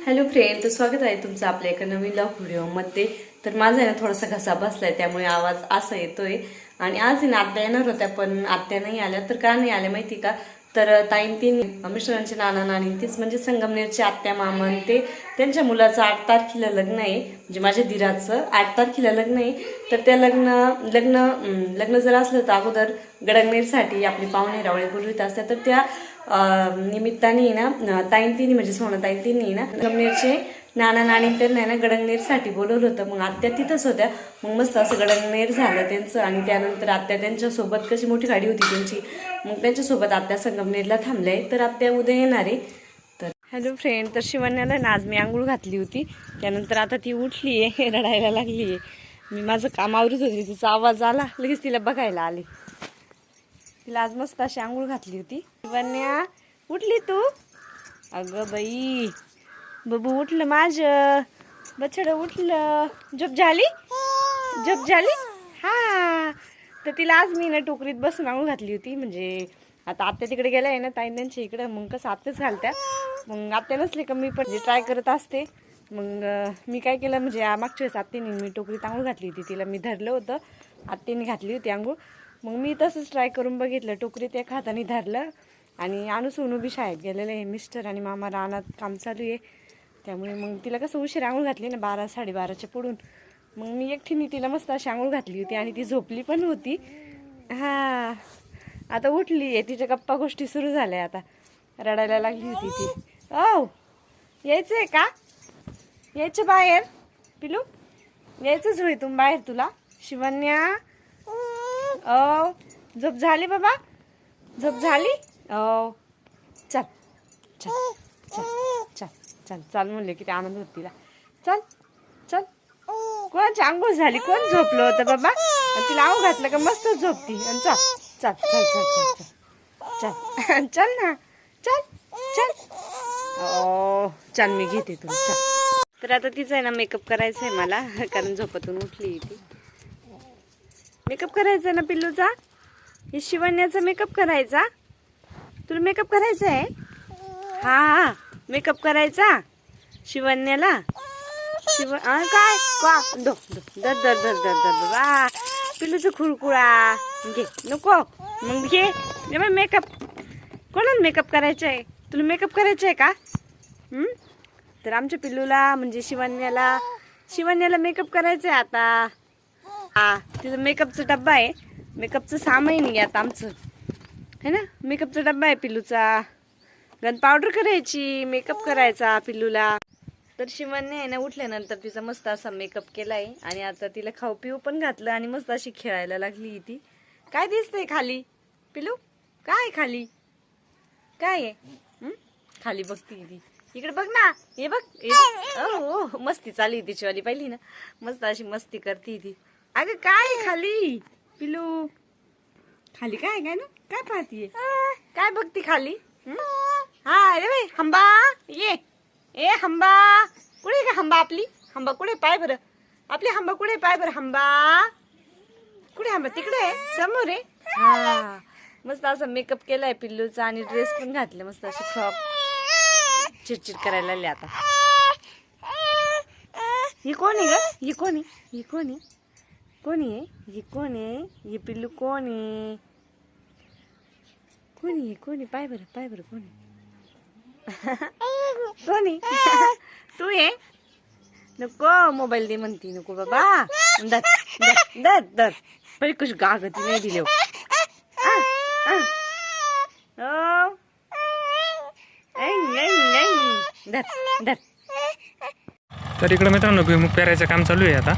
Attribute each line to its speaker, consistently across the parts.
Speaker 1: Hello friend, तर स्वागत आहे तुमचं आपल्या एका नवीन व्लॉग व्हिडिओमध्ये. तर माझा आहे ना थोडासा घसा बसलाय, त्यामुळे आवाज असा येतोय. आणि आज ना आत्या येणार होत्या, पण आत्या नाही आल्या. तर का नाही आल्या माहिती का? तर ताईन तीन मिस्टरांचे नाना नानी तीच म्हणजे संगमनेरचे आत्या मामन ते त्यांच्या मुलाचं 8 तारखेला लग्न आहे. म्हणजे माझ्या दिराचं 8 तारखेला लग्न आहे. तर त्या लग्न जर असलं तर अगोदर गडंगनेरसाठी आपली पाहुणे रावळे बोलवीत असतात. तर त्या निमित्ताने ना ताईन तिन्ही म्हणजे सोनं ताईन तिन्ही ना संगमनेरचे नाना नानी त्यांना ना गडंगनेरसाठी बोलवलं होतं. मग आत्या तिथंच होत्या. मग मस्त असं गडंगनेर झालं त्यांचं. आणि त्यानंतर आत्या त्यांच्यासोबत कशी मोठी गाडी होती त्यांची, मग त्यांच्यासोबत आत्या संगमनेरला थांबले. तर आत्या उद्या येणार आहे. तर हॅलो फ्रेंड, तर शिवण्याला ना आज मी आंघोळ घातली होती. त्यानंतर आता ती उठली आहे, रडायला लागली आहे. मी माझं काम आवरत होती, तिचा आवाज आला, लगेच तिला बघायला आली. तिला आज मस्त अशी आंघोळ घातली होती. शिवण्या उठली तू? अगं बाई, बबू उठलं माझं, बछड उठलं. झोप झाली? झोप झाली? हा. तर तिला आज मी ना टोकरीत बसून आंघोळ घातली होती. म्हणजे आता आत्या तिकडे गेल्या आहे ना ताईंच्या इकडं, मग कसं आत्याच घालत्या. मग आत्या नसले का मी पण ट्राय करत असते. मग मी काय केलं, म्हणजे मागच्या वेळेस आत्याने मी टोकरीत आंघोळ घातली होती, तिला मी धरलं होतं, आत्याने घातली होती आंघोळ. मग मी तसंच ट्राय करून बघितलं, टोकरीत एका हाताने धरलं. आणि आणू सोनू बी शाळेत गेलेलं आहे, मिस्टर आणि मामा रानात काम चालू आहे. त्यामुळे मग तिला कसं उशीर आंघोळ घातली ना, 12 साडेबाराच्या पुढून. मग मी एकटीने तिला मस्त अशी आंघोळ घातली होती आणि ती झोपली पण होती. हा, आता उठली आहे, तिच्या गप्पा गोष्टी सुरू झाल्या. आता रडायला लागली होती ती. ओ यायचं आहे का? यायचं बाहेर पिलू? यायचंच होय तुम बाहेर तुला? शिवन्या ओ झोप झाली बाबा? झोप झाली? ओ चल चल चल चल चल चल म्हणले किती आनंद होत तिला. चल चल. कोणाची आंघोळ झाली? कोण झोपलं होतं बाबा? आणि तिला आंघोळ घातलं का मस्त झोपती. आणि चल चल चल चल चल चल चल ना, चल चल. ओ चल, मी घेते तुला, चल. तर आता तिचं आहे ना मेकअप करायचं आहे मला, कारण झोपातून उठली ती. मेकअप करायचा ना पिल्लूचा? हे शिवण्याचा मेकअप करायचा? तुला मेकअप करायचा आहे? हा, मेकअप करायचा शिवण्याला. काय का दो दो दर दर दर दर दर वा पिल्लूचं खुळकुळा घे. नको मग घे मेकअप. कोणाला मेकअप करायचा आहे? तुला मेकअप करायचा आहे का? तर आमच्या पिल्लूला म्हणजे शिवण्याला मेकअप करायचं आहे आता. हा, तिथं मेकअपचा डब्बा आहे, मेकअपचं सामान आहे आता आमचं, है ना. मेकअपचा डब्बा आहे पिल्लूचा, गन पावडर करायची, मेकअप करायचा पिल्लूला. तर शिवण्या आहे ना उठल्यानंतर तिचा मस्त असा मेकअप केलाय आणि आता तिला खाऊ पिऊ पण घातलं आणि मस्त अशी खेळायला लागली ती. काय दिसतंय खाली पिल्लू? काय खाली काय आहे? खाली बघती ती. इकडे बघ ना, हे बघ, ओ मस्ती चालू आहे तिचीवाली, पाहिली ना, मस्त अशी मस्ती करते ती. अगं काय खाली पिलू? खाली काय काय ना, काय पाहतीये? काय बघती खाली? हा अरे बाई, हंबा ये. ए हंबा कुठे का? हंबा आपली हंबा कुठे? पाय बरं आपली हंबा कुठे? पाय बरं हंबा कुठे? हंबा तिकडे समोर आहे. हा, मस्त असा मेकअप केलाय पिल्लूचा आणि ड्रेस पण घातले मस्त अशी फ्रॉक. चिडचिड करायला लागली आता. ही कोण आहे ग? ही कोण आहे? ही कोण आहे? कोणी आहे? ही कोण आहे? ही पिल्लू कोण आहे? कोणी कोणी? पाय बरं कोणी? कोणी? तू ये. नको मोबाईल दे म्हणती. नको बाबा, दर दर दर दर परी कुछ गागती नाही दिले. दर दर.
Speaker 2: तर इकडे मित्रांनो भुईमुग पेरायचं काम चालू आहे आता.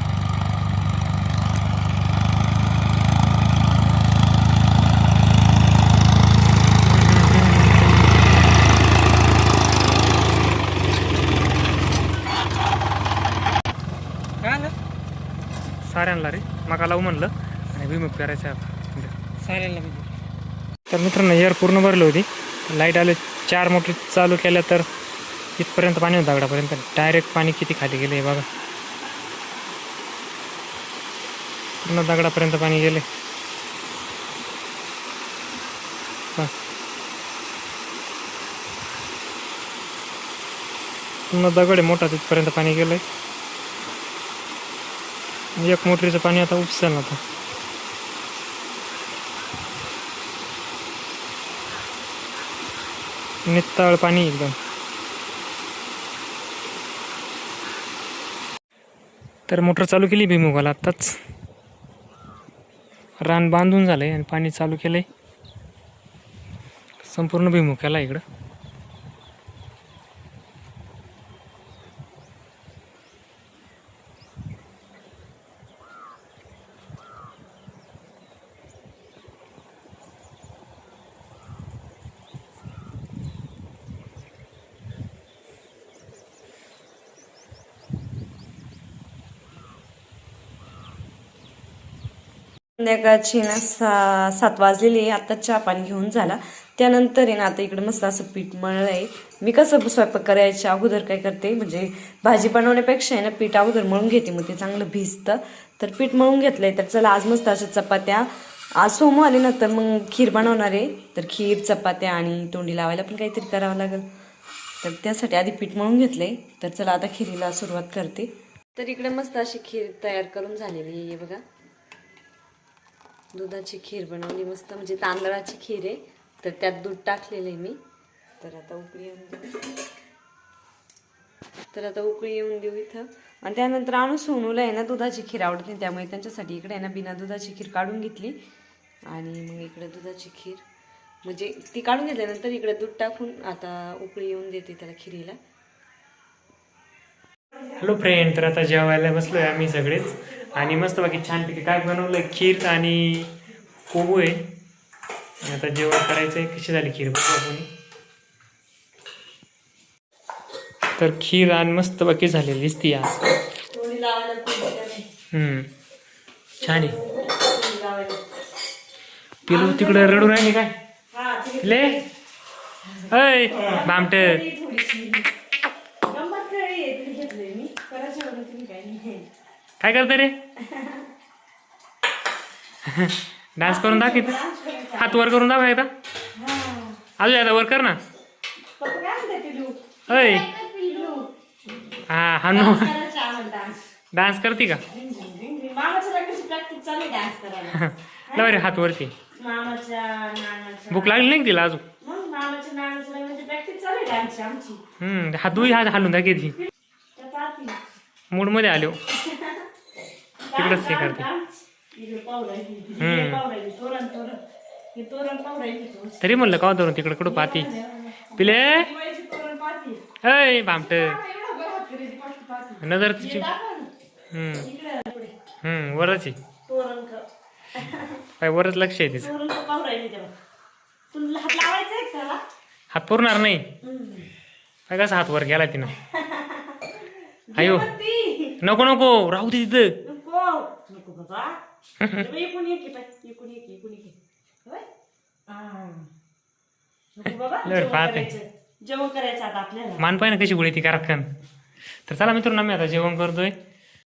Speaker 2: साऱ्यांना रे मका लावू म्हणलं आणि भुईमुग पेरायचं आता साऱ्यांना. तर मित्रांनो एअर पूर्ण भरली होती, लाईट आले, 4 मोटर चालू केल्या तर इथपर्यंत पाणी होतं दगडापर्यंत. डायरेक्ट पाणी किती खाली गेले बघा, पूर्ण दगडापर्यंत पाणी गेले. पूर्ण दगड आहे मोठा, तिथपर्यंत पाणी गेलंय. एक मोटरीचं पाणी आता उपसेल ना. आता नित्ताळ पाणी एकदम. तर मोटर चालू केली भुईमुगाला आत्ताच. रान बांधून झालंय आणि पाणी चालू केलंय संपूर्ण भुईमुगाला इकडं.
Speaker 1: संध्याकाळची ना 7 वाजलेली आहे. आता चहा पाणी घेऊन झाला. त्यानंतर आहे ना आता इकडे मस्त असं पीठ मळलं आहे. मी कसं स्वयंपाक करायच्या अगोदर काय करते, म्हणजे भाजी बनवण्यापेक्षा आहे ना पीठ अगोदर मळून घेते, मग ते चांगलं भिजतं. तर पीठ मळून घेतलंय. तर चला आज मस्त अशा चपात्या, आज सोमू आले ना तर मग खीर बनवणार आहे. तर खीर, चपात्या आणि तोंडी लावायला पण काहीतरी करावं लागेल. तर त्यासाठी आधी पीठ मळून घेतलंय. तर चला आता खिरीला सुरुवात करते. तर इकडे मस्त अशी खीर तयार करून झालेली आहे बघा. दुधाची खीर बनवली मस्त, म्हणजे तांदळाची खीर आहे. तर त्यात दूध टाकलेलं आहे मी. तर आता उकळी येऊन देऊ इथं. आणि त्यानंतर आणू सोनूला आहे ना दुधाची खीर आवडत नाही, त्यामुळे त्यांच्यासाठी इकडे आहे ना बिना दुधाची खीर काढून घेतली. आणि मग इकडे दुधाची खीर, म्हणजे ती काढून घेतल्यानंतर इकडे दूध टाकून आता उकळी येऊन देते त्याला खिरीला.
Speaker 2: हॅलो फ्रेंड, तर आता जेवायला बसलोय आम्ही सगळेच. आणि मस्त बाकी छानपैकी काय बनवलं, खीर आणि कोबू आहे. आणि आता जेवण करायचं आहे. कशी झाली खीर बघू आपण. तर खीर आणि मस्त बाकी झालेली दिसती आज. छान आहे. पिलू तिकडे रडू राहिली काय ले, अय बामट काय करते रे. डान्स करून दाखव, हात वर करून दाखव एकदा. अजून एकदा वर कर ना. अय हा नो डान्स करते का. रे हात वरती. भूक लागली नाही तिला अजून. हात दुई हात हालून दाखवते. मूड मध्ये आलो तिकडच हे करते. तरी म्हणलं का धरून तिकडे कुठं पाहती पिले. अय भामट नजर तिची. वरच आहे काय, वरच लक्ष आहे तिचं. हात पुरणार नाही काय, कसा हात वर गेला तिनं. अयो नको नको राहू दे तिथं.
Speaker 1: जेवण करायचं आता आपल्याला.
Speaker 2: मान पाय ना कशी गुळी ती कारखान. तर चला मित्रांनो आम्ही आता जेवण करतोय.